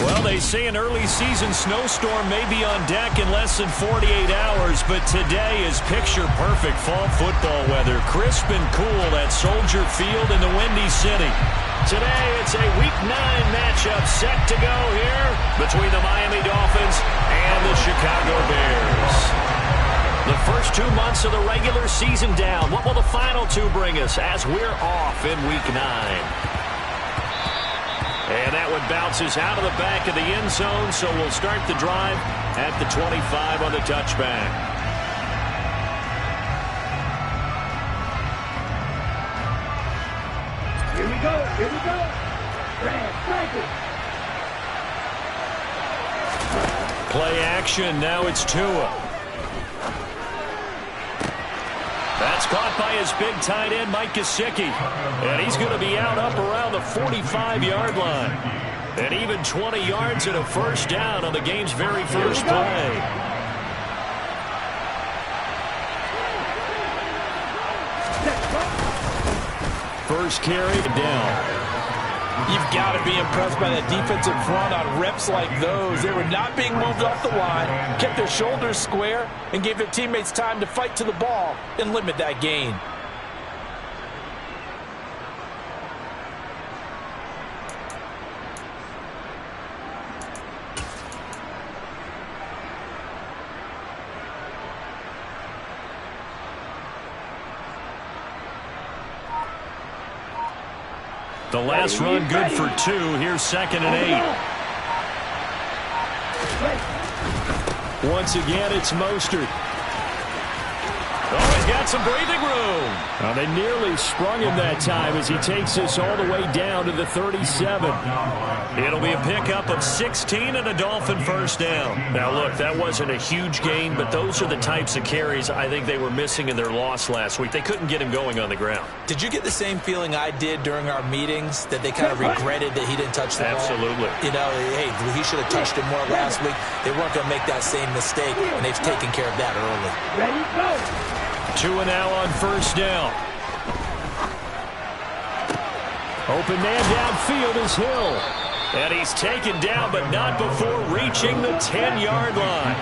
Well, they say an early season snowstorm may be on deck in less than 48 hours, but today is picture-perfect fall football weather. Crisp and cool at Soldier Field in the Windy City. Today, it's a Week 9 matchup set to go here between the Miami Dolphins and the Chicago Bears. The first 2 months of the regular season down. What will the final two bring us as we're off in Week 9? And that one bounces out of the back of the end zone, so we'll start the drive at the 25 on the touchback. Here we go, here we go. Play action, now it's Tua. That's caught by his big tight end, Mike Gesicki. And he's going to be out up around the 45-yard line. And even 20 yards and a first down on the game's very first play. First carry down. You've got to be impressed by that defensive front on reps like those. They were not being moved off the line, kept their shoulders square, and gave their teammates time to fight to the ball and limit that gain. The last run good for 2. Here's 2nd and 8. Once again, it's Mostert. Oh, he's got some breathing room. Well, they nearly sprung him that time as he takes this all the way down to the 37. It'll be a pickup of 16 and a Dolphin first down. Now, look, that wasn't a huge gain, but those are the types of carries I think they were missing in their loss last week. They couldn't get him going on the ground. Did you get the same feeling I did during our meetings, that they kind of regretted that he didn't touch the ball? Absolutely. You know, hey, he should have touched it more last week. They weren't going to make that same mistake, and they've taken care of that early. Ready, go. Tua now on first down. Open man downfield is Hill. And he's taken down, but not before reaching the 10-yard line.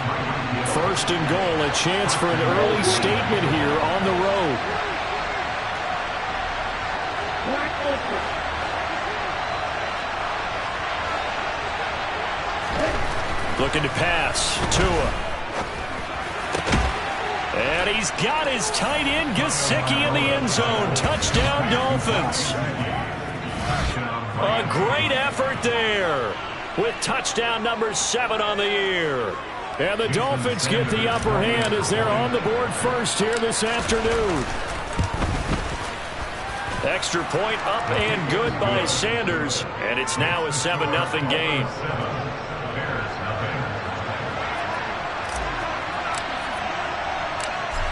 First and goal, a chance for an early statement here on the road. Looking to pass. Tua. And he's got his tight end, Gesicki, in the end zone. Touchdown, Dolphins. A great effort there with touchdown number 7 on the year. And the Dolphins get the upper hand as they're on the board first here this afternoon. Extra point up and good by Sanders. And it's now a 7-0 game.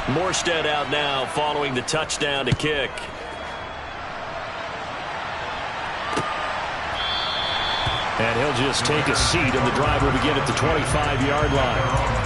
Morstead out now following the touchdown to kick. And he'll just take a seat, and the drive will begin at the 25-yard line.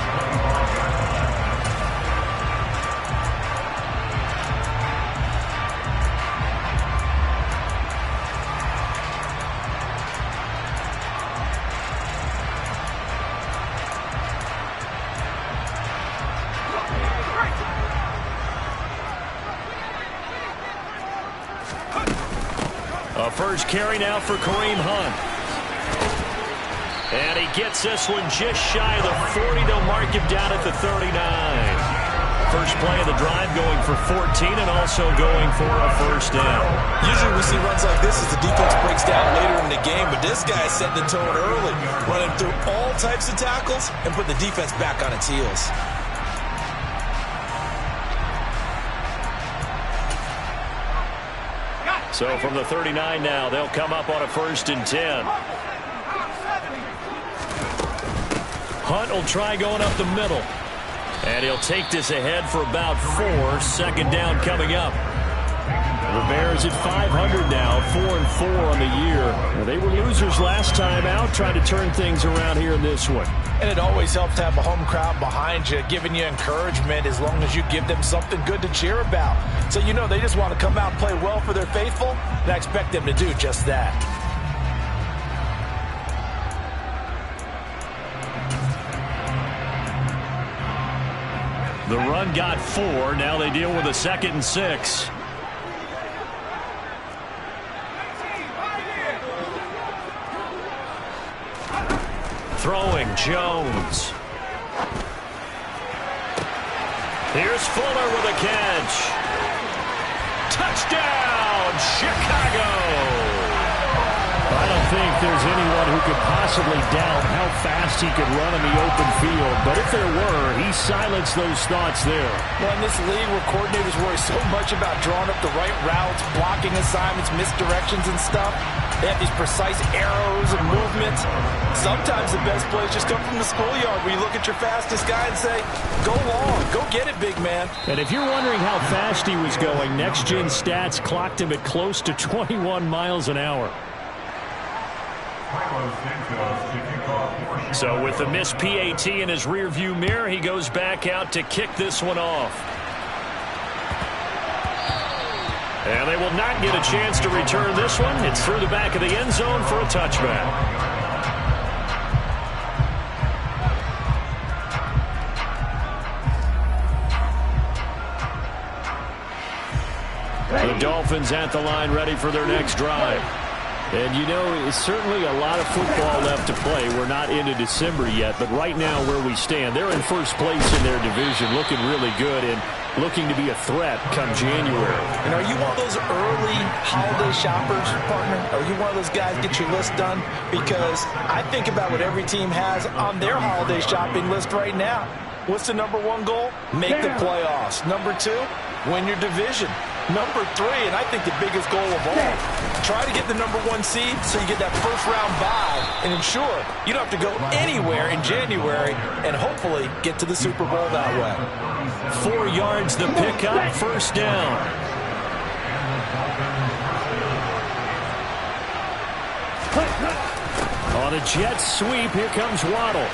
A first carry now for Kareem Hunt. And he gets this one just shy of the 40. They'll mark him down at the 39. First play of the drive going for 14 and also going for a first down. Usually we see runs like this as the defense breaks down later in the game, but this guy set the tone early, running through all types of tackles and put the defense back on its heels. So from the 39 now, they'll come up on a 1st and 10. Hunt will try going up the middle. And he'll take this ahead for about 4. 2nd down coming up. The Bears at 500 now, 4-4 on the year. They were losers last time out, trying to turn things around here in this one. And it always helps to have a home crowd behind you, giving you encouragement as long as you give them something good to cheer about. So you know they just want to come out and play well for their faithful, and I expect them to do just that. The run got 4. Now they deal with a 2nd and 6. Throwing Jones. Here's Fuller with a catch. Touchdown, Chicago! I don't think there's anyone who could possibly doubt how fast he could run in the open field. But if there were, he silenced those thoughts there. Well, in this league where coordinators worry so much about drawing up the right routes, blocking assignments, misdirections and stuff, they have these precise arrows and movements. Sometimes the best plays just come from the schoolyard where you look at your fastest guy and say, go long, go get it, big man. And if you're wondering how fast he was going, Next Gen Stats clocked him at close to 21 miles an hour. So with the missed PAT in his rearview mirror, he goes back out to kick this one off. And they will not get a chance to return this one. It's through the back of the end zone for a touchback. The Dolphins at the line ready for their next drive. And, you know, it's certainly a lot of football left to play. We're not into December yet, but right now where we stand, they're in first place in their division, looking really good and looking to be a threat come January. And are you one of those early holiday shoppers, partner? Are you one of those guys get your list done? Because I think about what every team has on their holiday shopping list right now. What's the number 1 goal? Make the playoffs. Number 2, win your division. Number 3, and I think the biggest goal of all, try to get the number 1 seed so you get that first-round bye and ensure you don't have to go anywhere in January and hopefully get to the Super Bowl that way. 4 yards the pickup, first down. On a jet sweep, here comes Waddle.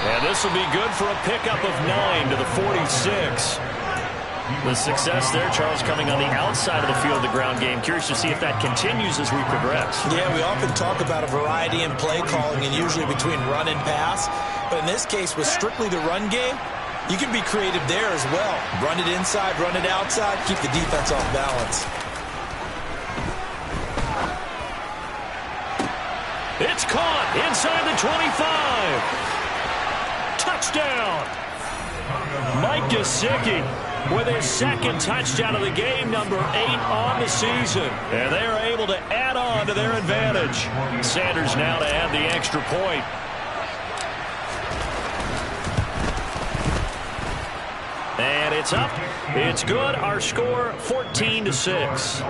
And this will be good for a pickup of 9 to the 46. The success there, Charles, coming on the outside of the field of the ground game. Curious to see if that continues as we progress. Yeah, we often talk about a variety in play calling and usually between run and pass. But in this case, with strictly the run game, you can be creative there as well. Run it inside, run it outside, keep the defense off balance. It's caught inside the 25. Touchdown. Mike Gesicki with his 2nd touchdown of the game, number 8 on the season. And they are able to add on to their advantage. Sanders now to add the extra point. And it's up. It's good. Our score, 14-6.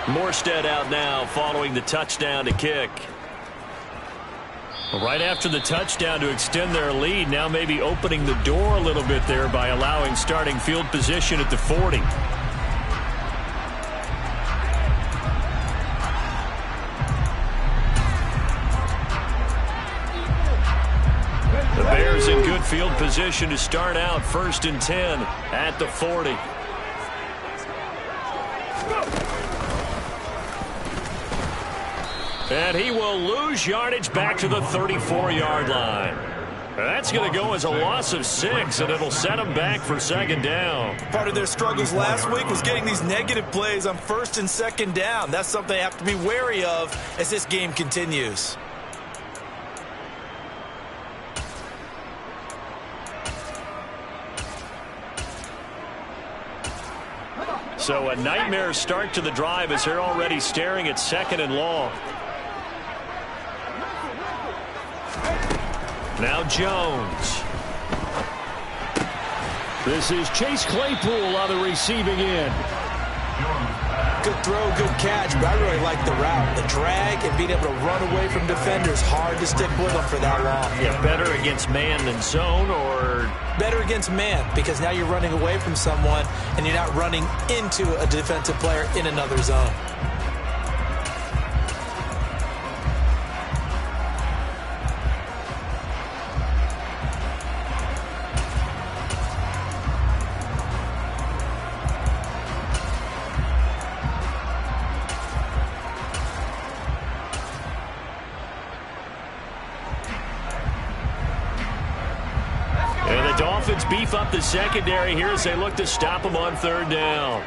Morstead out now following the touchdown to kick. Right after the touchdown to extend their lead, now maybe opening the door a little bit there by allowing starting field position at the 40. The Bears in good field position to start out 1st and 10 at the 40. And he will lose yardage back to the 34-yard line. That's going to go as a loss of 6, and it'll set him back for 2nd down. Part of their struggles last week was getting these negative plays on 1st and 2nd down. That's something they have to be wary of as this game continues. So a nightmare start to the drive as they're already staring at 2nd and long. Now Jones. This is Chase Claypool on the receiving end. Good throw, good catch, but I really like the route. The drag and being able to run away from defenders, hard to stick with them for that long. Yeah, better against man than zone, or? Better against man, because now you're running away from someone and you're not running into a defensive player in another zone. beef up the secondary here as they look to stop him on third down.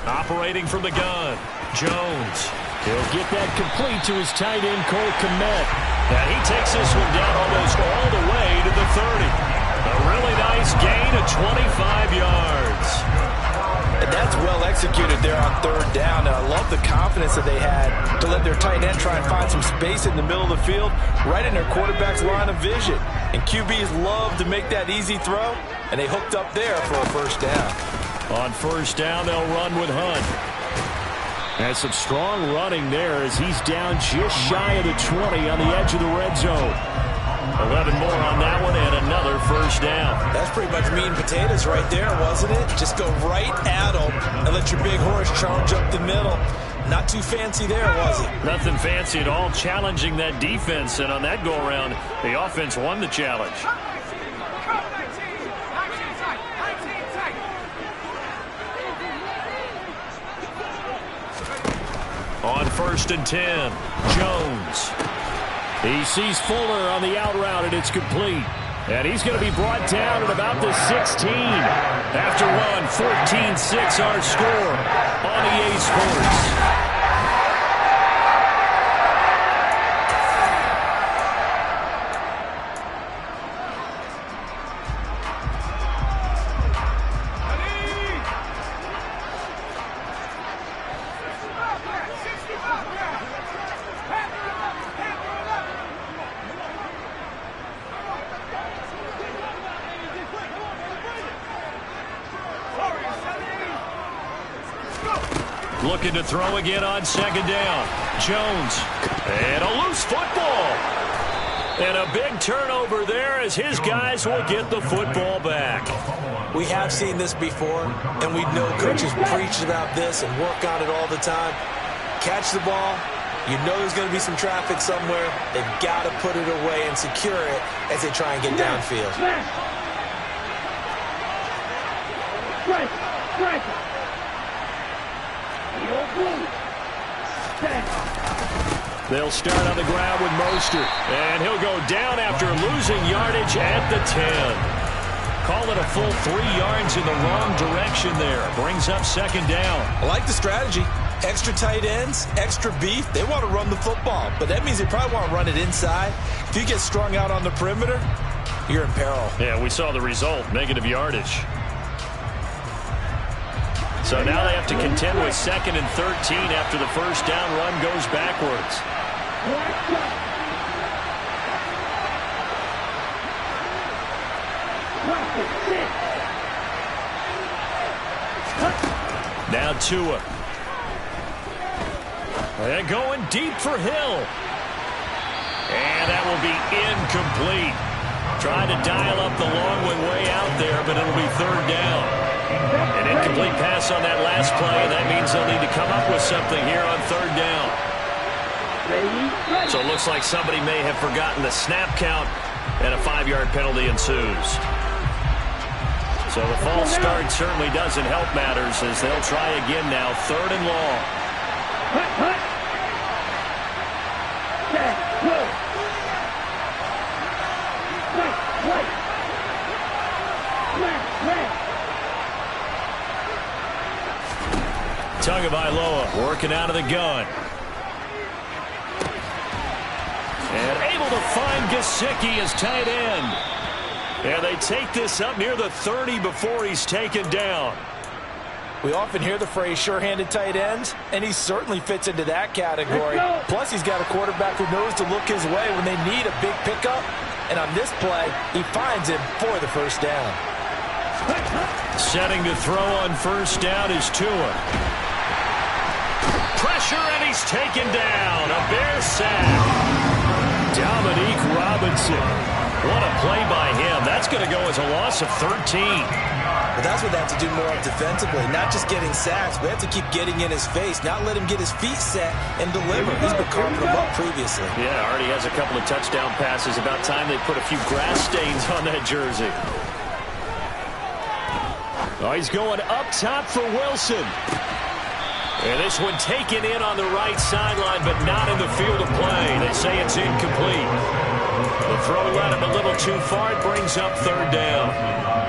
Operating from the gun, Jones. He'll get that complete to his tight end, Cole Kmet. And he takes this one down almost all the way to the 30. A really nice gain of 25 yards. And that's well executed there on third down. And I love the confidence that they had to let their tight end try and find some space in the middle of the field, right in their quarterback's line of vision. And QBs love to make that easy throw, and they hooked up there for a first down. On first down, they'll run with Hunt. And some strong running there as he's down just shy of the 20 on the edge of the red zone. 11 more on that one and another first down. That's pretty much meat and potatoes right there, wasn't it? Just go right at them and let your big horse charge up the middle. Not too fancy there, was it? Nothing fancy at all, challenging that defense. And on that go-around, the offense won the challenge. On first and 10, Jones. He sees Fuller on the out route, and it's complete. And he's going to be brought down at about the 16. After one, 14-6 our score on EA Sports. Looking to throw again on second down. Jones. And a loose football. And a big turnover there as his guys will get the football back. We have seen this before, and we know coaches preach about this and work on it all the time. Catch the ball. You know there's going to be some traffic somewhere. They've got to put it away and secure it as they try and get downfield. They'll start on the ground with Mostert. And he'll go down after losing yardage at the 10. Call it a full 3 yards in the wrong direction there. Brings up second down. I like the strategy. Extra tight ends, extra beef. They want to run the football, but that means they probably want to run it inside. If you get strung out on the perimeter, you're in peril. Yeah, we saw the result, negative yardage. So now they have to contend with second and 13 after the first down run goes backwards. Now Tua. They're going deep for Hill. And that will be incomplete. Trying to dial up the long one way out there, but it'll be third down. An incomplete pass on that last play, and that means they'll need to come up with something here on third down. So it looks like somebody may have forgotten the snap count, and a 5-yard penalty ensues. So the false start certainly doesn't help matters as they'll try again now, third and long. Tagovailoa working out of the gun. And able to find Gesicki as tight end. And they take this up near the 30 before he's taken down. We often hear the phrase sure-handed tight ends, and he certainly fits into that category. Plus, he's got a quarterback who knows to look his way when they need a big pickup. And on this play, he finds him for the first down. Setting to throw on first down is Tua. Pressure, and he's taken down. A Bear sack. Dominique Robinson. What a play by him. That's going to go as a loss of 13. But that's what they have to do more of defensively. Not just getting sacks, but they have to keep getting in his face. Not let him get his feet set and deliver. He's been carving them up previously. Yeah, already has a couple of touchdown passes. About time they put a few grass stains on that jersey. Oh, he's going up top for Wilson. And this one taken in on the right sideline, but not in the field of play. They say it's incomplete. The throw led him a little too far. It brings up third down.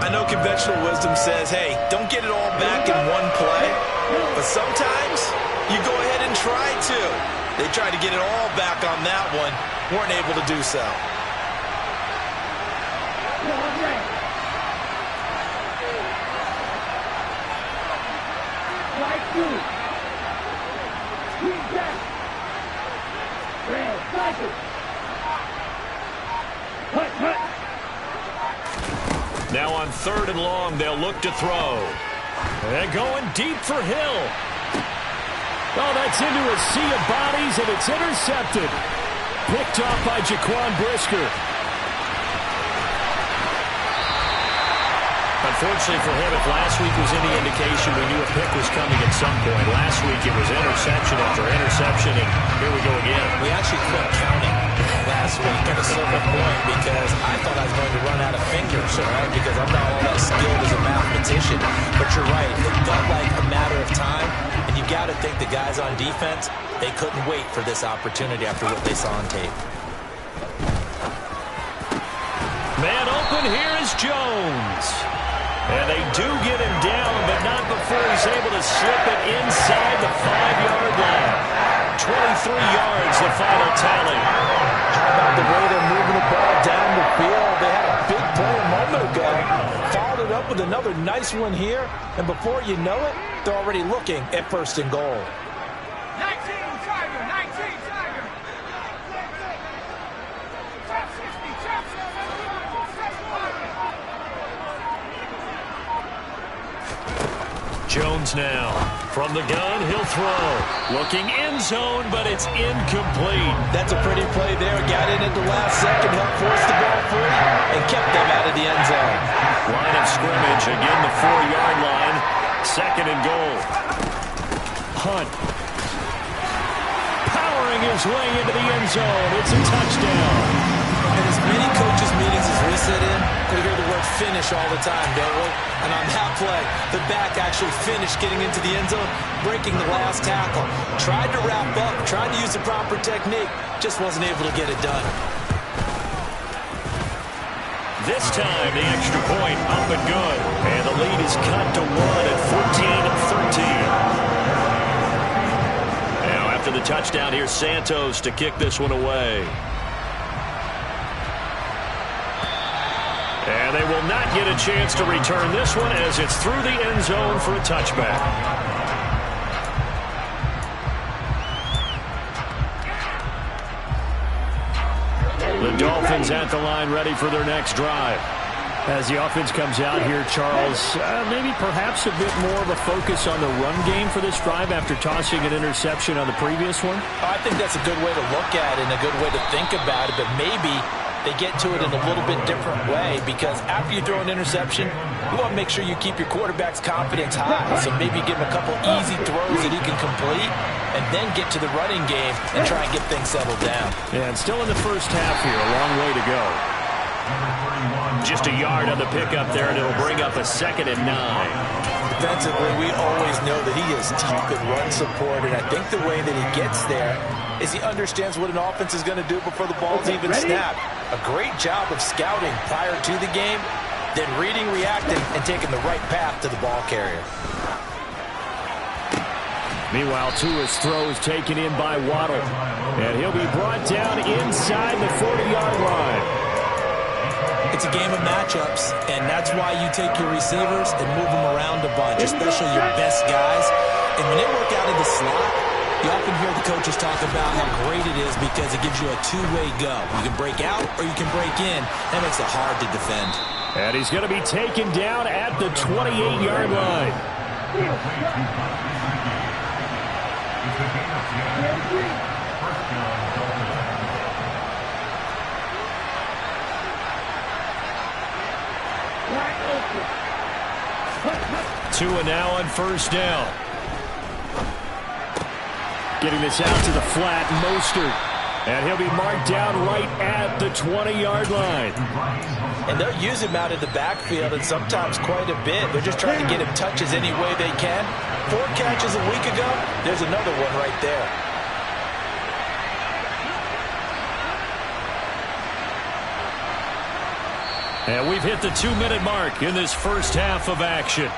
I know conventional wisdom says, hey, don't get it all back in one play. But sometimes you go ahead and try to. They tried to get it all back on that one. Weren't able to do so. Now on 3rd and long, they'll look to throw. They're going deep for Hill. Oh, that's into a sea of bodies, and it's intercepted. Picked off by Jaquan Brisker. Unfortunately for him, if last week was any indication, we knew a pick was coming at some point. Last week it was interception after interception, and here we go again. We actually quit counting last week at a certain point because I thought I was going to run out of fingers, all right, because I'm not all that skilled as a mathematician. But you're right, it felt like a matter of time, and you got to think the guys on defense, they couldn't wait for this opportunity after what they saw on tape. Man open, here is Jones. And they do get him down, but not before he's able to slip it inside the 5-yard line. 23 yards, the final tally. How about the way they're moving the ball down the field? They had a big play a moment ago. Followed it up with another nice one here. And before you know it, they're already looking at 1st and goal. 19 Tiger, 19 Tiger. Jones now. From the gun, he'll throw. Looking end zone, but it's incomplete. That's a pretty play there. Got in at the last second, helped force the ball free, and kept them out of the end zone. Line of scrimmage, again the 4-yard line. 2nd and goal. Hunt. Powering his way into the end zone. It's a touchdown. In as many coaches' meetings as we sit in, we hear the word finish all the time, don't we? And on that play, the back actually finished getting into the end zone, breaking the last tackle. Tried to wrap up, tried to use the proper technique, just wasn't able to get it done. This time, the extra point up and good. And the lead is cut to 1 at 14-13. Now, after the touchdown, here's Santos to kick this one away. And they will not get a chance to return this one as it's through the end zone for a touchback. The Dolphins at the line ready for their next drive. As the offense comes out here, Charles, maybe perhaps a bit more of a focus on the run game for this drive after tossing an interception on the previous one? I think that's a good way to look at it and a good way to think about it, but maybe they get to it in a little bit different way because after you throw an interception, you want to make sure you keep your quarterback's confidence high. So maybe give him a couple easy throws that he can complete and then get to the running game and try and get things settled down. Yeah, and still in the first half here, a long way to go. Just a yard on the pickup there, and it'll bring up a 2nd and 9. Defensively, we always know that he is tough in run support, and I think the way that he gets there is he understands what an offense is going to do before the ball's even snapped. A great job of scouting prior to the game, then reading, reacting, and taking the right path to the ball carrier. Meanwhile, Tua's throw is taken in by Waddle, and he'll be brought down inside the 40-yard line. It's a game of matchups, and that's why you take your receivers and move them around a bunch, especially your best guys. And when they work out of the slot, you often hear the coaches talk about how great it is because it gives you a two-way go. You can break out or you can break in. That makes it hard to defend. And he's going to be taken down at the 28-yard line. Tua now on 1st down. Getting this out to the flat, Mostert. And he'll be marked down right at the 20-yard line. And they'll use him out of the backfield, and sometimes quite a bit. They're just trying to get him touches any way they can. 4 catches a week ago, there's another one right there. And we've hit the 2-minute mark in this first half of action.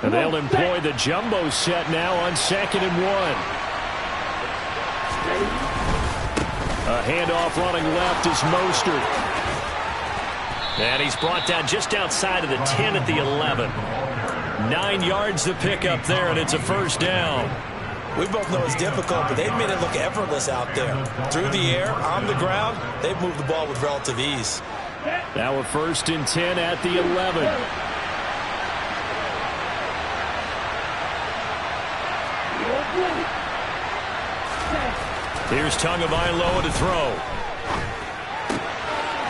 And they'll employ the jumbo set now on 2nd and 1. A handoff running left is Mostert. And he's brought down just outside of the 10 at the 11. 9 yards to pick up there, and it's a first down. We both know it's difficult, but they've made it look effortless out there. Through the air, on the ground, they've moved the ball with relative ease. Now a 1st and 10 at the 11. Here's Tagovailoa to throw.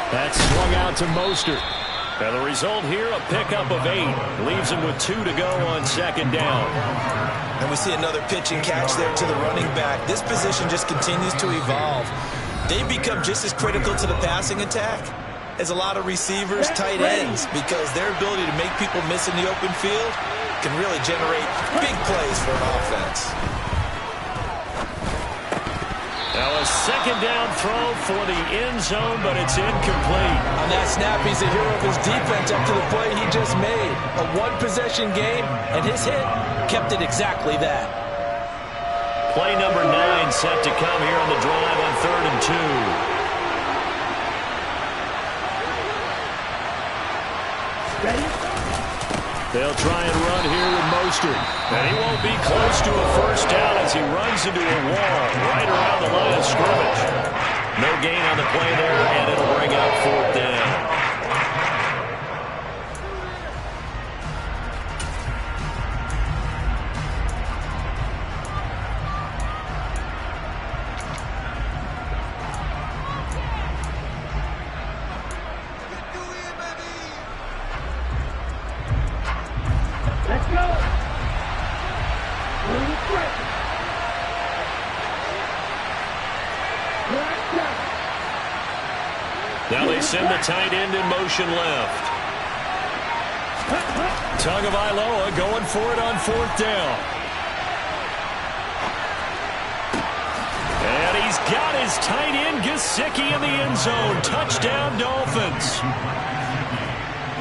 That's swung out to Mostert. And the result here, a pickup of 8. Leaves him with 2 to go on 2nd down. And we see another pitch and catch there to the running back. This position just continues to evolve. They've become just as critical to the passing attack as a lot of receivers, tight ends, because their ability to make people miss in the open field can really generate big plays for an offense. Now a 2nd down throw for the end zone, but it's incomplete. On that snap, he's a hero of his defense up to the play he just made. A one-possession game, and his hit kept it exactly that. Play number 9 set to come here on the drive on 3rd and 2. They'll try and run here with Mostert. And he won't be close to a first down as he runs into a wall right around the line of scrimmage. No gain on the play there, and it'll bring up 4th down. Now they send the tight end in motion left. Tagovailoa going for it on 4th down. And he's got his tight end Gesicki in the end zone. Touchdown Dolphins.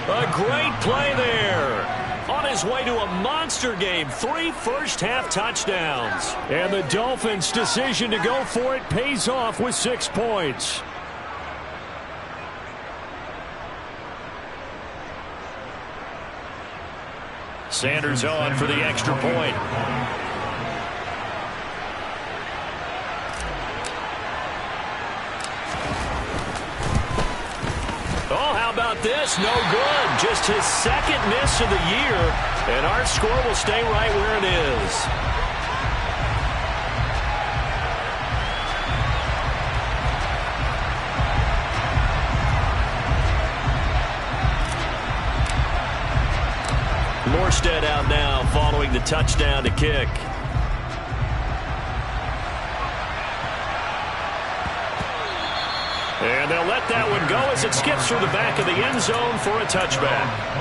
A great play there. On his way to a monster game. 3 first-half touchdowns. And the Dolphins' decision to go for it pays off with 6 points. Sanders on for the extra point. Oh, how about this? No good. Just his 2nd miss of the year. And our score will stay right where it is. Morstead out now following the touchdown to kick. And they'll let that one go as it skips through the back of the end zone for a touchback.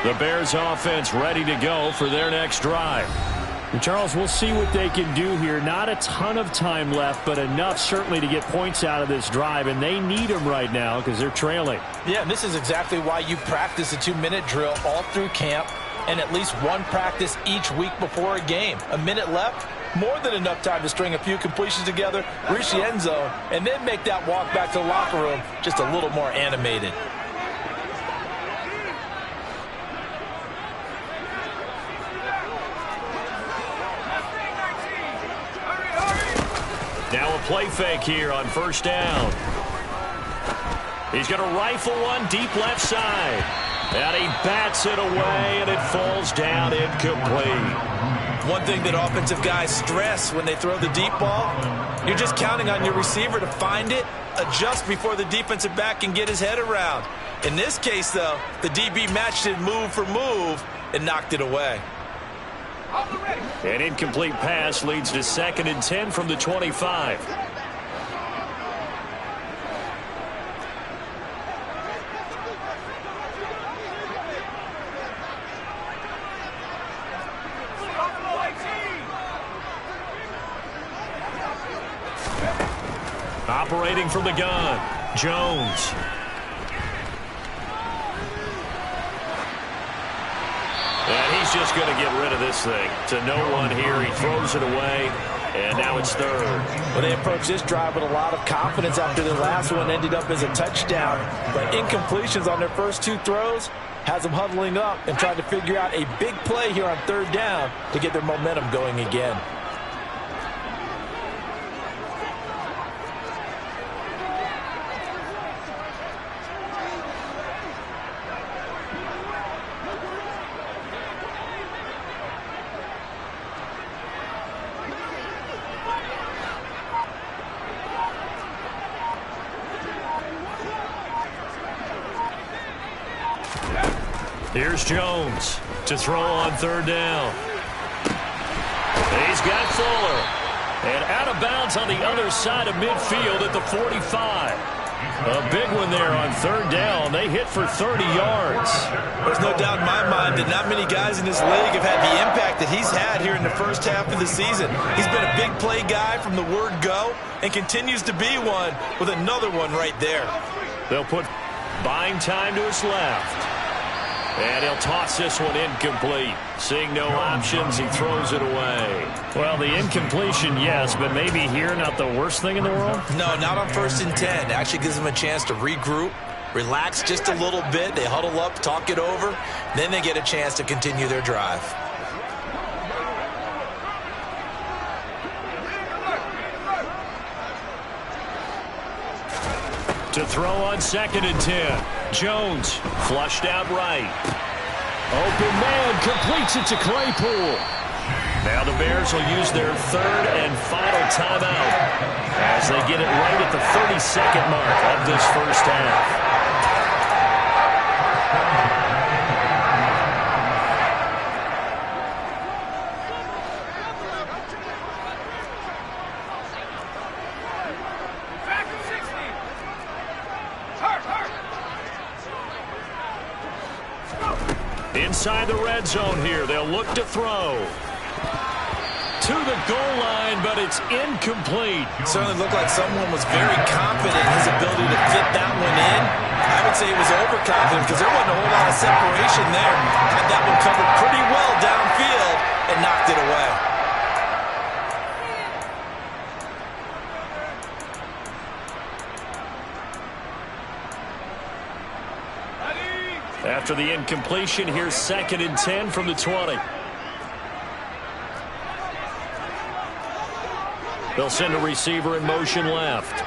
The Bears offense ready to go for their next drive. And Charles, we'll see what they can do here. Not a ton of time left, but enough certainly to get points out of this drive, and they need them right now because they're trailing. Yeah, and this is exactly why you practice a 2-minute drill all through camp and at least one practice each week before a game. A minute left, more than enough time to string a few completions together, reach the end zone, and then make that walk back to the locker room just a little more animated. Now a play fake here on 1st down. He's going to rifle one deep left side. And he bats it away, and it falls down incomplete. One thing that offensive guys stress when they throw the deep ball, you're just counting on your receiver to find it, adjust before the defensive back can get his head around. In this case, though, the DB matched it move for move and knocked it away. An incomplete pass leads to 2nd and 10 from the 25. Operating from the gun, Jones. And he's just going to get rid of this thing. To no one here. He throws it away, and now it's 3rd. Well, they approached this drive with a lot of confidence after the last one ended up as a touchdown. But incompletions on their first 2 throws has them huddling up and trying to figure out a big play here on 3rd down to get their momentum going again. Here's Jones to throw on 3rd down. He's got Fuller. And out of bounds on the other side of midfield at the 45. A big one there on 3rd down. They hit for 30 yards. There's no doubt in my mind that not many guys in this league have had the impact that he's had here in the first half of the season. He's been a big play guy from the word go and continues to be one with another one right there. They'll put buying time to his left. And he'll toss this one incomplete. Seeing no options, he throws it away. Well, the incompletion, yes, but maybe here not the worst thing in the world? No, not on 1st and 10. It actually gives them a chance to regroup, relax just a little bit. They huddle up, talk it over. Then they get a chance to continue their drive. To throw on 2nd and 10. Jones flushed out right. Open man completes it to Claypool. Now the Bears will use their 3rd and final timeout as they get it right at the 32nd mark of this first half. Inside the red zone here, they'll look to throw. To the goal line, but it's incomplete. It certainly looked like someone was very confident in his ability to fit that one in. I would say he was overconfident because there wasn't a whole lot of separation there. Had that one covered pretty well downfield and knocked it away. After the incompletion, here's 2nd and 10 from the 20. They'll send a receiver in motion left.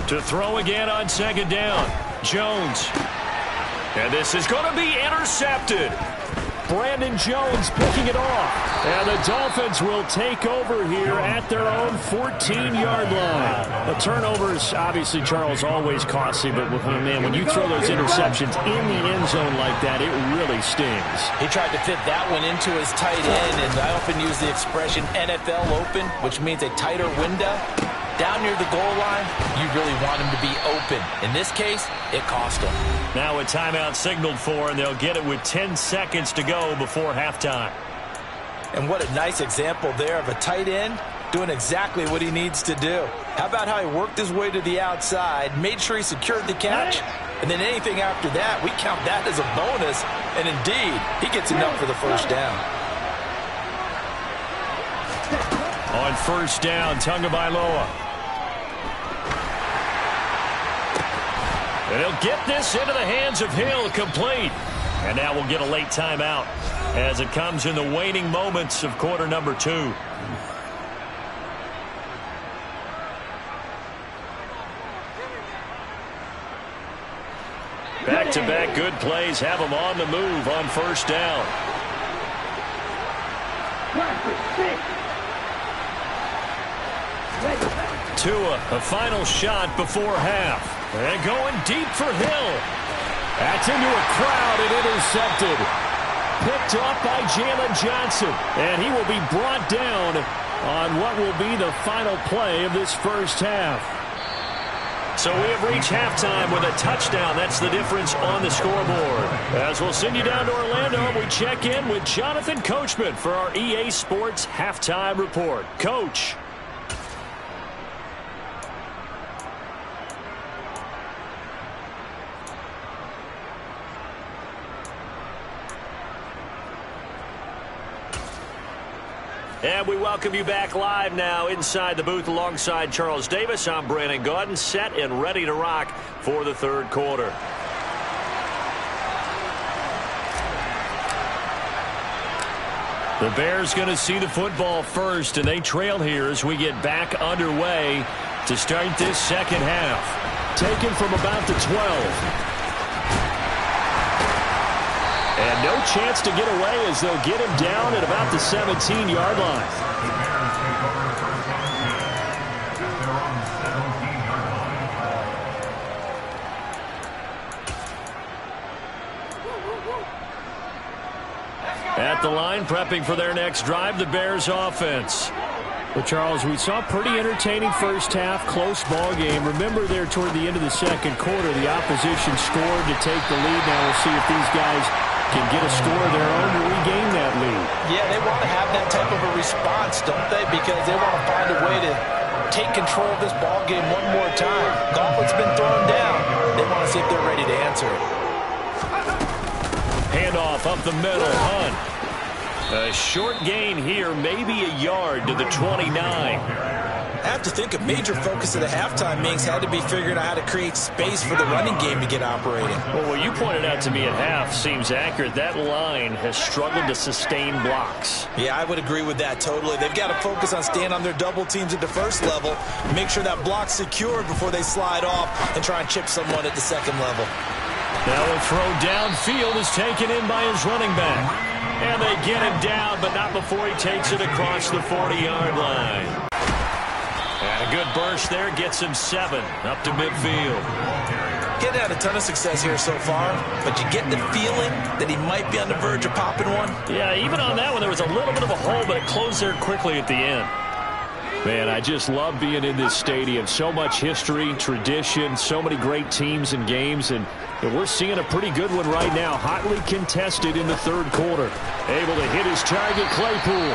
To throw again on 2nd down. Jones. And this is going to be intercepted. Brandon Jones picking it off. And the Dolphins will take over here at their own 14-yard line. The turnovers, obviously, Charles, always costly, but man, when you throw those interceptions in the end zone like that, it really stings. He tried to fit that one into his tight end, and I often use the expression NFL open, which means a tighter window. Down near the goal line, you really want him to be open. In this case, it cost him. Now a timeout signaled for, and they'll get it with 10 seconds to go before halftime. And what a nice example there of a tight end doing exactly what he needs to do. How about how he worked his way to the outside, made sure he secured the catch, and then anything after that, we count that as a bonus. And indeed, he gets enough for the first down. On 1st down, Tagovailoa. And he'll get this into the hands of Hill, complete. And now we'll get a late timeout as it comes in the waning moments of quarter number 2. Back Back-to-back good plays have them on the move on first down. Tua, a final shot before half. And going deep for Hill. That's into a crowd and intercepted. Picked off by Jalen Johnson. And he will be brought down on what will be the final play of this first half. So we have reached halftime with a touchdown. That's the difference on the scoreboard. As we'll send you down to Orlando, we check in with Jonathan Coachman for our EA Sports Halftime Report. Coach. And we welcome you back live now inside the booth alongside Charles Davis. I'm Brandon Gaudin, set and ready to rock for the third quarter. The Bears going to see the football first, and they trail here as we get back underway to start this second half. Taken from about the 12. And no chance to get away as they'll get him down at about the 17-yard line. At the line, prepping for their next drive, the Bears offense. Well, Charles, we saw a pretty entertaining first half, close ball game. Remember there toward the end of the second quarter, the opposition scored to take the lead. Now we'll see if these guys can get a score of their own to regain that lead. Yeah, they want to have that type of a response, don't they? Because they want to find a way to take control of this ball game one more time. Gauntlet's been thrown down. They want to see if they're ready to answer it. Handoff up the middle, Hunt. A short gain here, maybe a yard to the 29. I have to think a major focus of the halftime meetings had to be figuring out how to create space for the running game to get operating. Well, what you pointed out to me at half seems accurate. That line has struggled to sustain blocks. Yeah, I would agree with that totally. They've got to focus on staying on their double teams at the first level, make sure that block's secured before they slide off and try and chip someone at the second level. Now a throw downfield is taken in by his running back. And they get him down, but not before he takes it across the 40-yard line. And a good burst there gets him 7 up to midfield. Getting had a ton of success here so far, but you get the feeling that he might be on the verge of popping one. Yeah, even on that one, there was a little bit of a hole, but it closed there quickly at the end. Man, I just love being in this stadium. So much history, tradition, so many great teams and games, and we're seeing a pretty good one right now. Hotly contested in the third quarter. Able to hit his target, Claypool.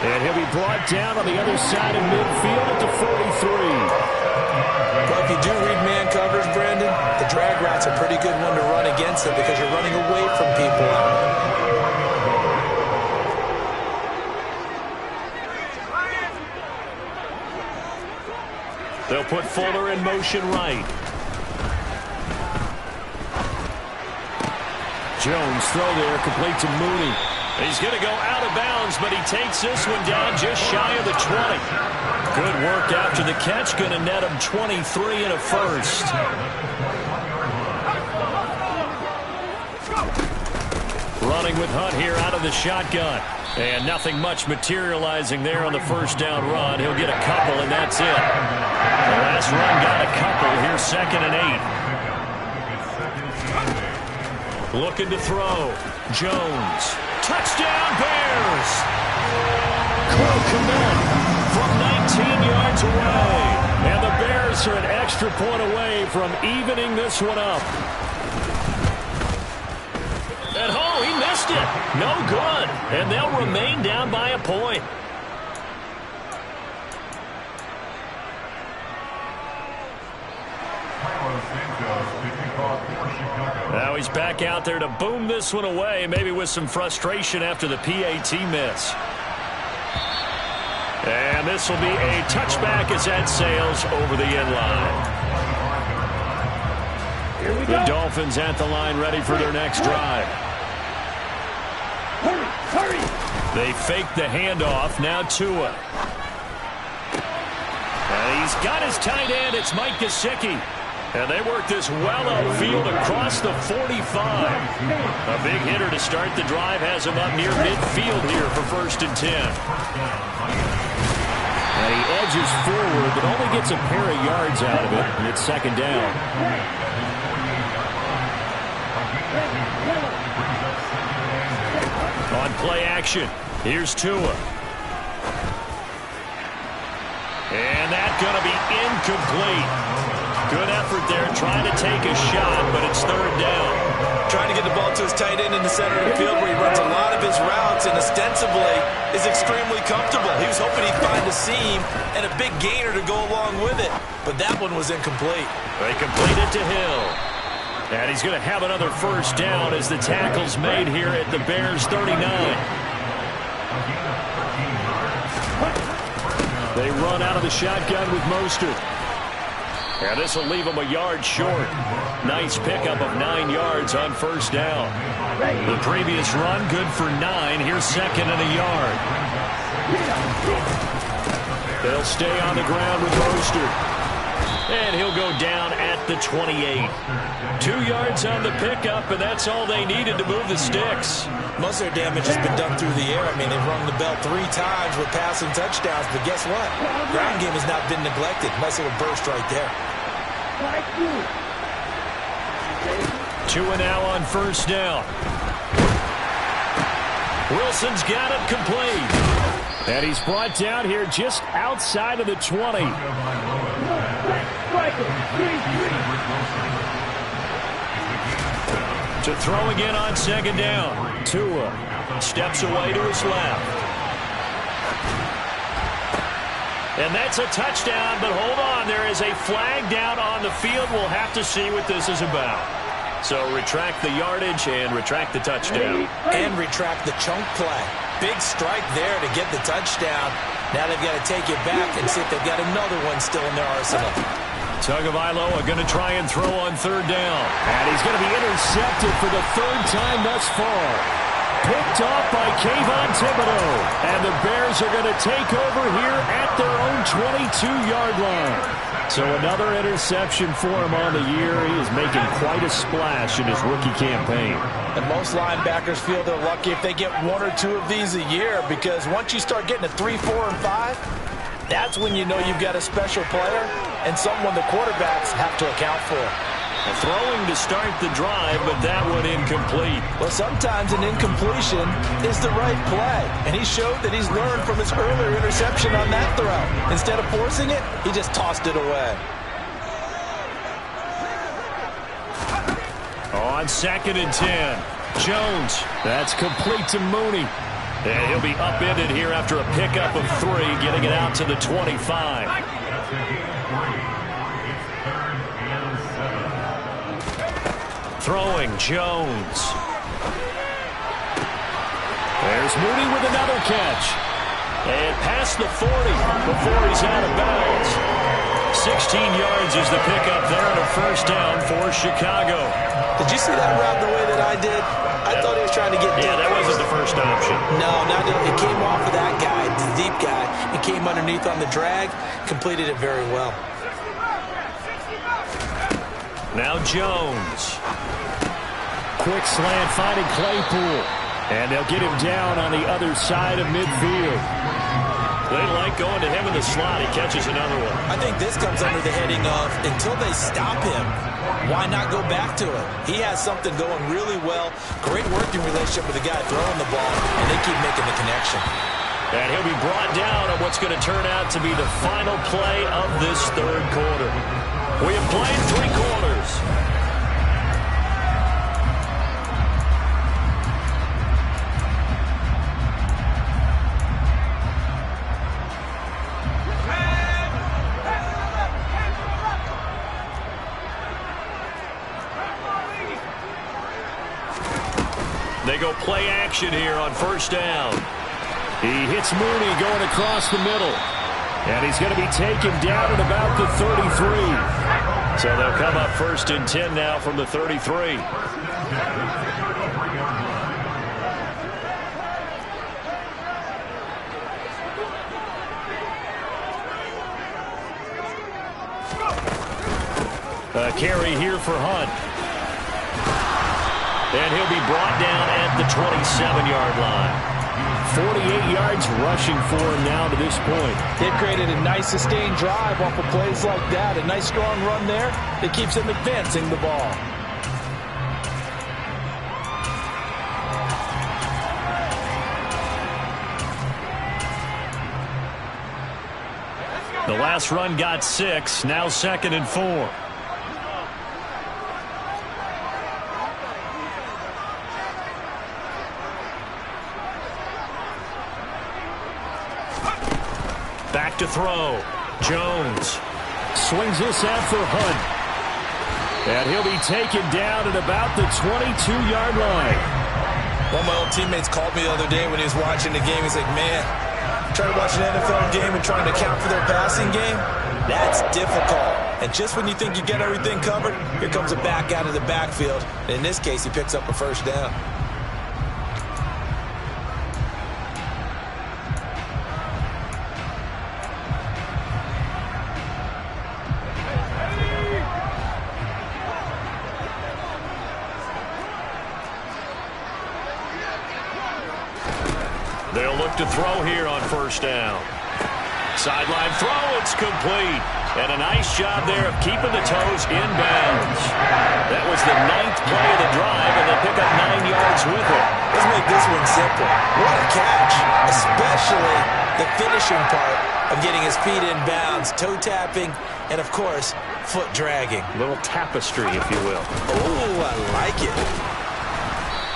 And he'll be brought down on the other side of midfield at the 43. Well, if you do read man covers, Brandon, the drag route's a pretty good one to run against them because you're running away from people out. They'll put Fuller in motion right. Jones throw there, complete to Mooney. He's going to go out of bounds, but he takes this one down just shy of the 20. Good work after the catch, going to net him 23 and a first. Running with Hunt here out of the shotgun. And nothing much materializing there on the first down run. He'll get a couple, and that's it. The last run got a couple. Here's 2nd and 8. Looking to throw. Jones. Touchdown, Bears! Cole Kmet from 19 yards away. And the Bears are an extra point away from evening this one up. And oh, he missed it. No good. And they'll remain down by a point. Now he's back out there to boom this one away, maybe with some frustration after the PAT miss. And this will be a touchback as that sails over the end line. Here we go. The Dolphins at the line ready for their next drive. Hurry. They fake the handoff. Now Tua. And he's got his tight end. It's Mike Gesicki. And they work this well upfield across the 45. A big hitter to start the drive has him up near midfield here for 1st and 10. And he edges forward, but only gets a pair of yards out of it. And it's 2nd down. On play action, here's Tua. And that's going to be incomplete. Good effort there, trying to take a shot, but it's 3rd down. Trying to get the ball to his tight end in the center of the field where he runs a lot of his routes and ostensibly is extremely comfortable. He was hoping he'd find a seam and a big gainer to go along with it, but that one was incomplete. They complete it to Hill. And he's going to have another 1st down as the tackle's made here at the Bears 39. They run out of the shotgun with Mostert. And this will leave him a yard short. Nice pickup of 9 yards on 1st down. The previous run, good for 9. Here's 2nd and a yard. They'll stay on the ground with Mostert. And he'll go down at the 28. 2 yards on the pickup, and that's all they needed to move the sticks. Most of their damage has been done through the air. I mean, they've rung the bell 3 times with passing touchdowns, but guess what? Ground game has not been neglected. Nice little burst right there. 2 and now on 1st down. Wilson's got it complete. And he's brought down here just outside of the 20. To throw again on 2nd down. Tua steps away to his left. And that's a touchdown, but hold on. There is a flag down on the field. We'll have to see what this is about. So retract the yardage and retract the touchdown. And retract the chunk play. Big strike there to get the touchdown. Now they've got to take it back and see if they've got another one still in their arsenal. Tagovailoa going to try and throw on 3rd down. And he's going to be intercepted for the 3rd time thus far. Picked off by Kayvon Thibodeau. And the Bears are going to take over here at their own 22-yard line. So another interception for him on the year. He is making quite a splash in his rookie campaign. And most linebackers feel they're lucky if they get 1 or 2 of these a year, because once you start getting to 3, 4, and 5, that's when you know you've got a special player and someone the quarterbacks have to account for. Throwing to start the drive, but that one incomplete. Well, sometimes an incompletion is the right play, and he showed that he's learned from his earlier interception on that throw. Instead of forcing it, he just tossed it away. On 2nd and 10, Jones. That's complete to Mooney. And he'll be upended here after a pickup of 3, getting it out to the 25. Throwing, Jones. There's Mooney with another catch. And past the 40 before he's out of bounds. 16 yards is the pickup there and a 1st down for Chicago. Did you see that route the way that I did? I thought he was trying to get deep. Yeah, that wasn't the first option. No, it came off of that guy, the deep guy. It came underneath on the drag, completed it very well. Now Jones. Quick slant finding Claypool. And they'll get him down on the other side of midfield. They like going to him in the slot. He catches another one. I think this comes under the heading of, until they stop him, why not go back to it? He has something going really well. Great working relationship with the guy throwing the ball, and they keep making the connection. And he'll be brought down on what's going to turn out to be the final play of this 3rd quarter. We have played 3 quarters. They go play action here on 1st down. He hits Mooney going across the middle. And he's going to be taken down at about the 33. So they'll come up 1st and 10 now from the 33. A carry here for Hunt. And he'll be brought down at the 27-yard line. 48 yards rushing for him now to this point. They've created a nice sustained drive off of plays like that. A nice strong run there that keeps them advancing the ball. The last run got 6. Now 2nd and 4. Back to throw. Jones swings this out for Hunt. And he'll be taken down at about the 22-yard line. One of my old teammates called me the other day when he was watching the game. He's like, man, trying to watch an NFL game and trying to account for their passing game, that's difficult. And just when you think you get everything covered, here comes a back out of the backfield. And in this case, he picks up a first down. They'll look to throw here on first down. Sideline throw, it's complete. And a nice job there of keeping the toes in bounds. That was the 9th play of the drive, and they pick up 9 yards with it. Let's make this one simple. What a catch, especially the finishing part of getting his feet in bounds, toe tapping, and of course, foot dragging. A little tapestry, if you will. Oh, I like it.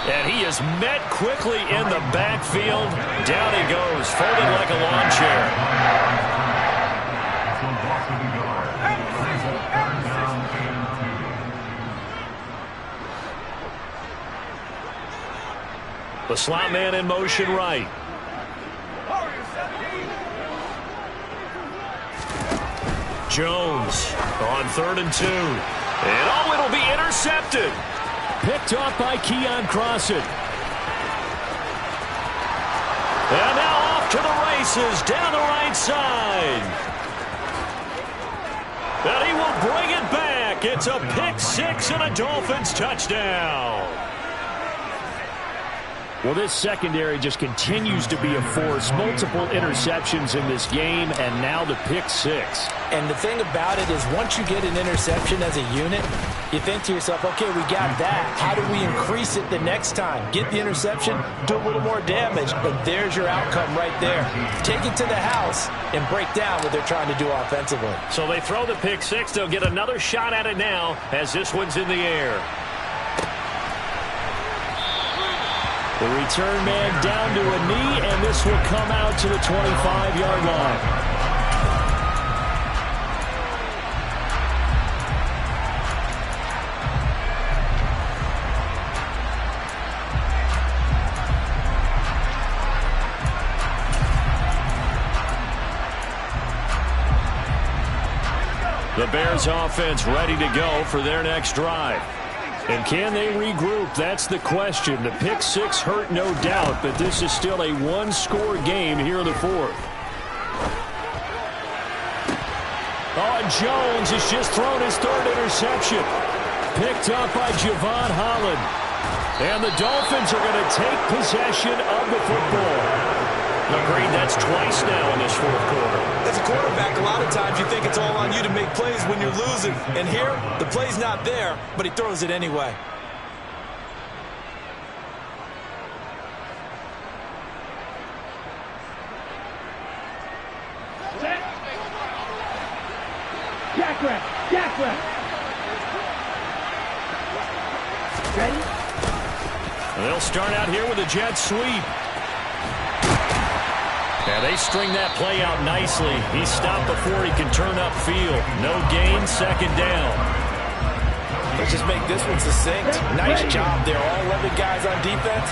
And he is met quickly in the backfield. Down he goes, folded like a lawn chair. The slot man in motion right. Jones on 3rd and 2. And oh, it'll be intercepted. Picked off by Keon Crossen. And now off to the races down the right side. And he will bring it back. It's a pick 6 and a Dolphins touchdown. Well, this secondary just continues to be a force. Multiple interceptions in this game, and now the pick 6. And the thing about it is once you get an interception as a unit, you think to yourself, okay, we got that. How do we increase it the next time? Get the interception, do a little more damage, and there's your outcome right there. Take it to the house and break down what they're trying to do offensively. So they throw the pick 6. They'll get another shot at it now as this one's in the air. The return man down to a knee, and this will come out to the 25-yard line. The Bears offense ready to go for their next drive. And can they regroup? That's the question. The pick 6 hurt, no doubt, but this is still a one-score game here in the 4th. Oh, and Jones has just thrown his 3rd interception. Picked up by Javon Holland. And the Dolphins are going to take possession of the football. Agreed, that's twice now in this 4th quarter. As a quarterback, a lot of times you think it's all on you to make plays when you're losing. And here, the play's not there, but he throws it anyway. Jack rep. Ready? They'll start out here with a jet sweep. Yeah, they string that play out nicely. He stopped before he can turn upfield. No gain, 2nd down. Let's just make this one succinct. Nice job there. All 11 guys on defense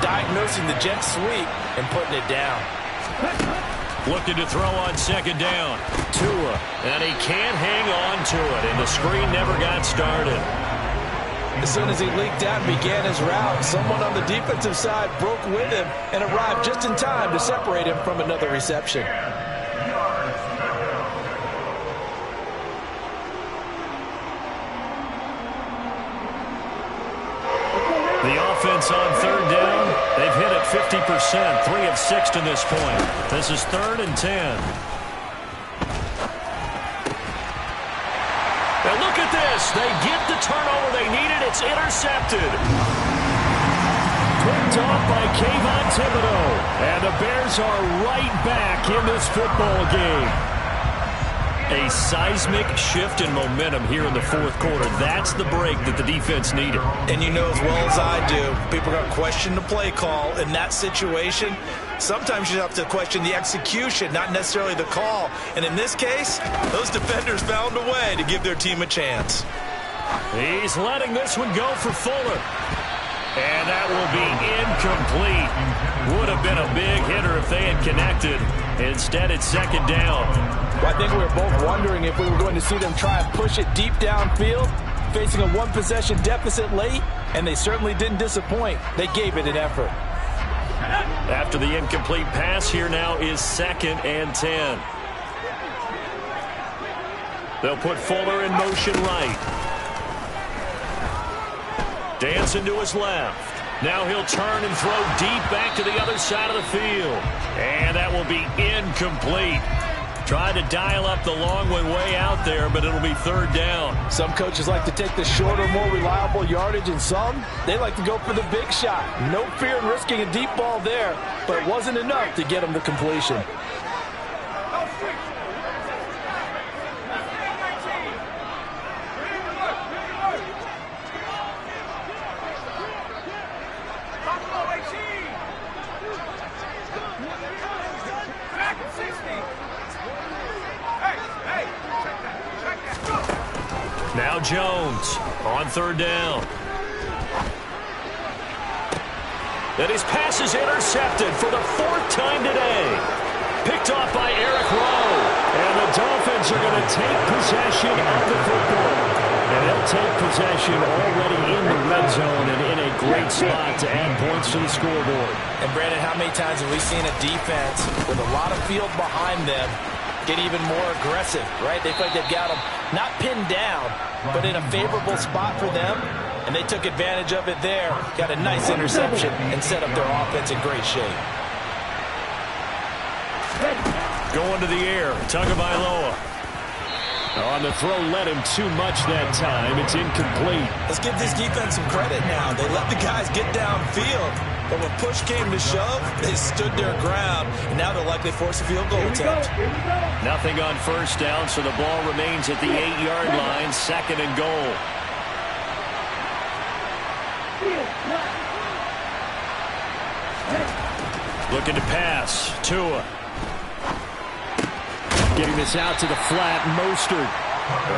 diagnosing the jet sweep and putting it down. Looking to throw on 2nd down. Tua, and he can't hang on to it, and the screen never got started. As soon as he leaked out and began his route, someone on the defensive side broke with him and arrived just in time to separate him from another reception. offense on third down. They've hit it 50%, 3 of 6 to this point. This is 3rd and 10. And look at this. They get the turnover they needed. It's intercepted. Picked off by Kayvon Thibodeaux. And the Bears are right back in this football game. A seismic shift in momentum here in the fourth quarter. That's the break that the defense needed. And you know as well as I do, people are going to question the play call in that situation. Sometimes you have to question the execution, not necessarily the call. And in this case, those defenders found a way to give their team a chance. He's letting this one go for Fuller. And that will be incomplete. Would have been a big hitter if they had connected. Instead, it's 2nd down. Well, I think we were both wondering if we were going to see them try and push it deep downfield, facing a one-possession deficit late, and they certainly didn't disappoint. They gave it an effort. After the incomplete pass, here now is 2nd and 10. They'll put Fuller in motion right. Dancing to his left. Now he'll turn and throw deep back to the other side of the field. And that will be incomplete. Tried to dial up the long one way out there, but it'll be 3rd down. Some coaches like to take the shorter, more reliable yardage, and some, they like to go for the big shot. No fear in risking a deep ball there, but it wasn't enough to get them to completion. Now Jones on 3rd down. And his pass is intercepted for the 4th time today. Picked off by Eric Rowe. And the Dolphins are going to take possession of the football. And they'll take possession already in the red zone and in a great spot to add points to the scoreboard. And Brandon, how many times have we seen a defense with a lot of field behind them get even more aggressive, right? They feel like they've got them not pinned down, but in a favorable spot for them, and they took advantage of it there. Got a nice interception and set up their offense in great shape. Going to the air, Tagovailoa. On the throw, led him too much that time. It's incomplete. Let's give this defense some credit now. They let the guys get downfield, but when push came to shove, they stood their ground, and now they'll likely force a field goal attempt. Nothing on 1st down, so the ball remains at the 8-yard line, 2nd and goal. Looking to pass, Tua. Getting this out to the flat, Mostert.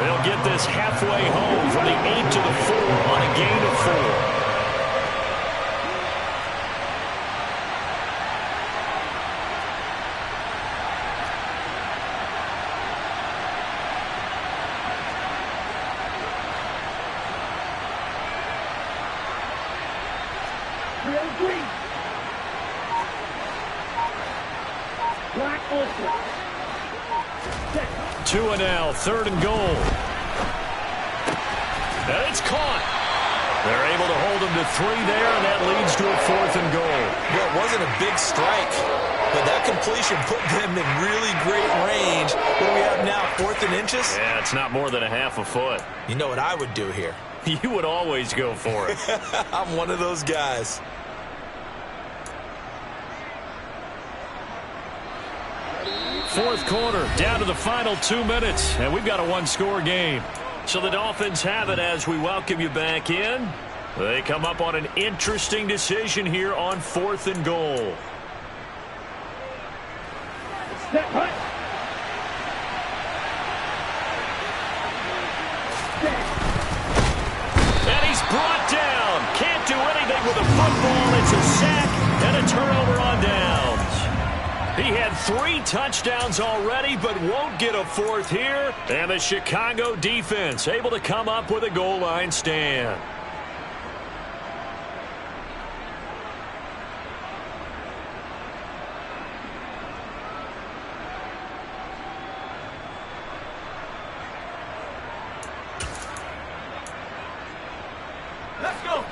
They'll get this halfway home from the 8 to the 4 on a gain of 4. Tua now, 3rd and goal. And it's caught. They're able to hold him to 3 there, and that leads to a 4th and goal. Well, it wasn't a big strike, but that completion put them in really great range. What do we have now, 4th and inches? Yeah, it's not more than a half a foot. You know what I would do here? You would always go for it. I'm one of those guys. Fourth quarter, down to the final 2 minutes, and we've got a 1-score game. So the Dolphins have it as we welcome you back in. They come up on an interesting decision here on 4th and goal. Step right. And he's brought down. Can't do anything with the football. It's a sack and a turnover on downs. He had 3 touchdowns already, but won't get a 4th here. And the Chicago defense able to come up with a goal line stand.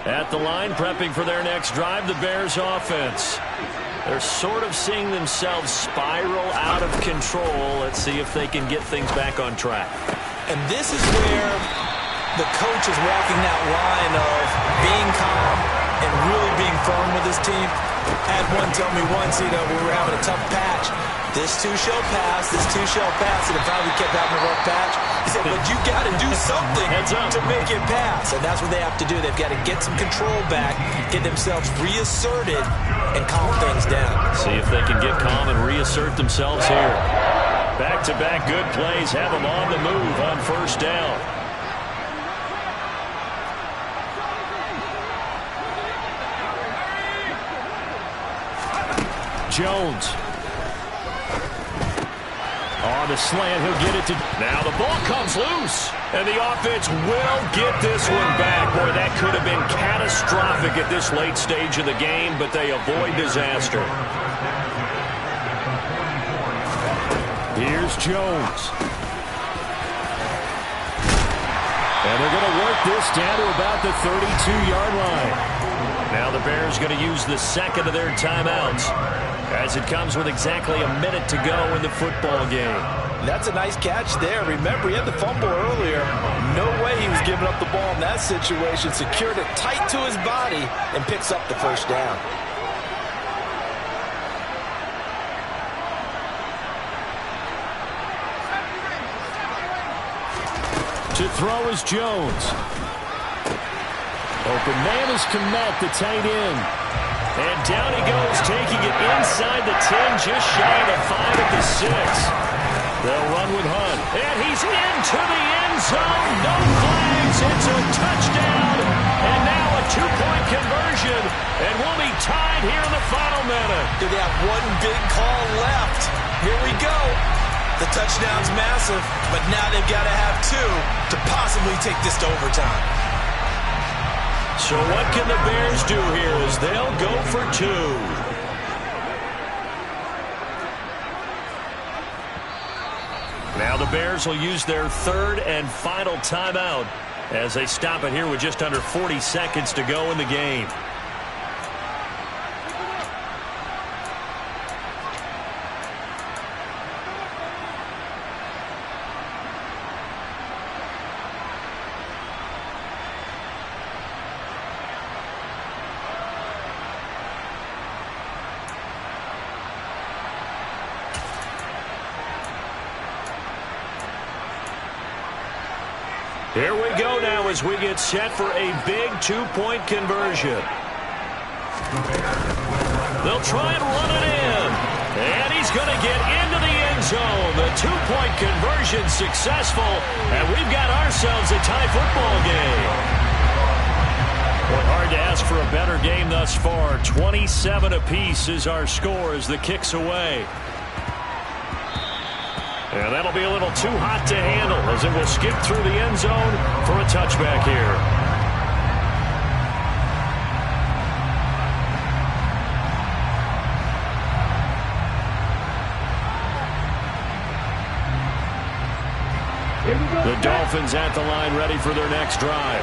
At the line, prepping for their next drive, the Bears offense. They're sort of seeing themselves spiral out of control. Let's see if they can get things back on track. And this is where the coach is walking that line of being calm and really being firm with his team. I had one tell me once, we were having a tough patch. This too shall pass, this too shall pass. And if we kept having a rough patch, he said, but you got to do something to make it pass. And that's what they have to do. They've got to get some control back, get themselves reasserted, and calm things down. See if they can get calm and reassert themselves here. Back-to-back good plays have them on the move on first down. Jones. On the slant, he'll get it to... Now the ball comes loose, and the offense will get this one back. Boy, that could have been catastrophic at this late stage of the game, but they avoid disaster. Here's Jones. And they're going to work this down to about the 32-yard line. Now the Bears going to use the second of their timeouts, as it comes with exactly a minute to go in the football game. That's a nice catch there. Remember, he had the fumble earlier. No way he was giving up the ball in that situation. Secured it tight to his body and picks up the first down. To throw is Jones. Open man is Kmet, the tight end. And down he goes, taking it inside the 10, just shy of the 5 at the 6. They'll run with Hunt. And he's into the end zone. No flags. It's a touchdown. And now a two-point conversion. And we'll be tied here in the final minute. They have one big call left. Here we go. The touchdown's massive, but now they've got to have two to possibly take this to overtime. So what can the Bears do here as they'll go for two? Now the Bears will use their third and final timeout as they stop it here with just under 40 seconds to go in the game. Here we go now as we get set for a big two-point conversion. They'll try and run it in. And he's going to get into the end zone. The two-point conversion successful. And we've got ourselves a tie football game. Well, hard to ask for a better game thus far. 27 apiece is our score as the kick's away. And that'll be a little too hot to handle as it will skip through the end zone for a touchback here. The Dolphins at the line ready for their next drive.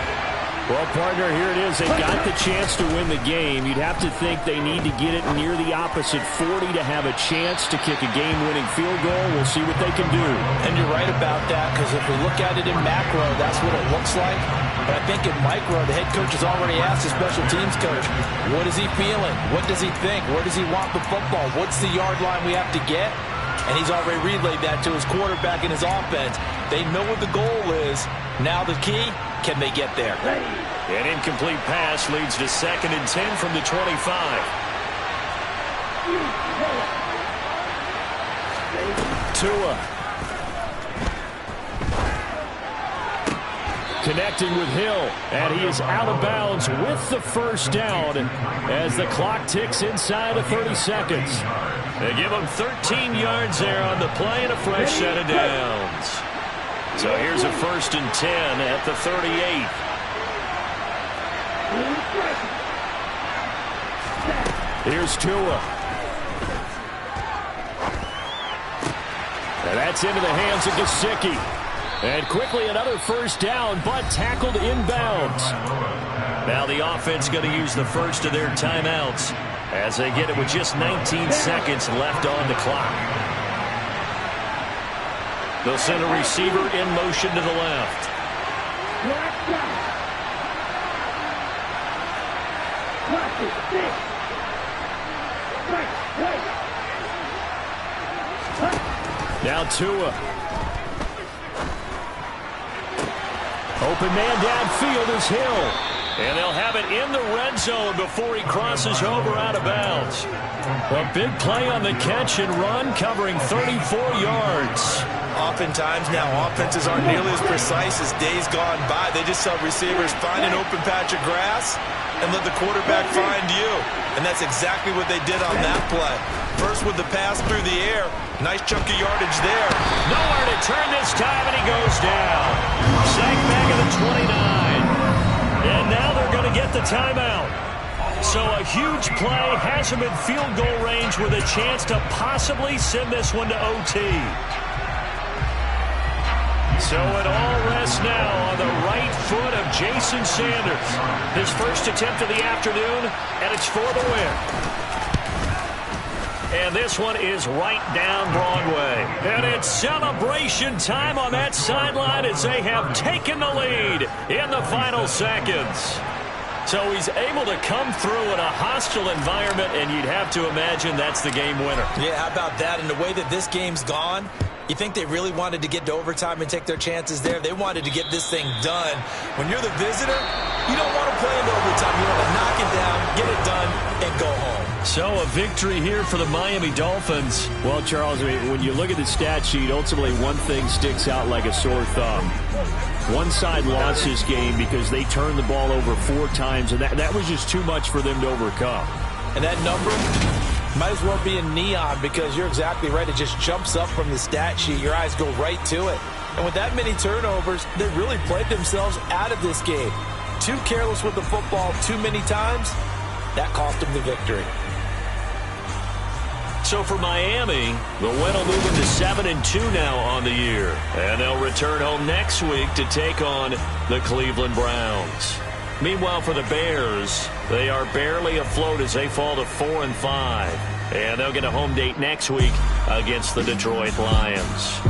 Well, partner, here it is. They got the chance to win the game. You'd have to think they need to get it near the opposite 40 to have a chance to kick a game-winning field goal. We'll see what they can do. And you're right about that, because if we look at it in macro, that's what it looks like. But I think in micro, the head coach has already asked the special teams coach, what is he feeling? What does he think? Where does he want the football? What's the yard line we have to get? And he's already relayed that to his quarterback and his offense. They know what the goal is. Now the key, can they get there? An incomplete pass leads to 2nd and 10 from the 25. Tua. Connecting with Hill, and he is out of bounds with the first down as the clock ticks inside of 30 seconds. They give him 13 yards there on the play and a fresh set of downs. So here's a 1st and 10 at the 38. Here's Tua. And that's into the hands of Gesicki. And quickly another first down, but tackled inbounds. Now the offense going to use the first of their timeouts as they get it with just 19 seconds left on the clock. They'll send a receiver in motion to the left. Now Tua. Open man downfield is Hill. And they'll have it in the red zone before he crosses over out of bounds. A big play on the catch and run, covering 34 yards. Oftentimes now, offenses aren't nearly as precise as days gone by. They just saw receivers find an open patch of grass and let the quarterback find you. And that's exactly what they did on that play. First with the pass through the air. Nice chunk of yardage there. Nowhere to turn this time, and he goes down. Sack back at the 29. And now they're going to get the timeout. So a huge play has him in field goal range with a chance to possibly send this one to OT. So it all rests now on the right foot of Jason Sanders. His first attempt of the afternoon, and it's for the win. And this one is right down Broadway. And it's celebration time on that sideline as they have taken the lead in the final seconds. So he's able to come through in a hostile environment, and you'd have to imagine that's the game winner. Yeah, how about that? And the way that this game's gone, you think they really wanted to get to overtime and take their chances there? They wanted to get this thing done. When you're the visitor, you don't want to play into overtime. You want to knock it down, get it done, and go home. So a victory here for the Miami Dolphins. Well, Charles, when you look at the stat sheet, ultimately one thing sticks out like a sore thumb. One side lost this game because they turned the ball over 4 times, and that was just too much for them to overcome. And that number might as well be in neon because you're exactly right. It just jumps up from the stat sheet. Your eyes go right to it. And with that many turnovers, they really played themselves out of this game. Too careless with the football too many times. That cost them the victory. So for Miami, the win will move them to 7-2 now on the year. And they'll return home next week to take on the Cleveland Browns. Meanwhile, for the Bears, they are barely afloat as they fall to 4-5. And they'll get a home date next week against the Detroit Lions.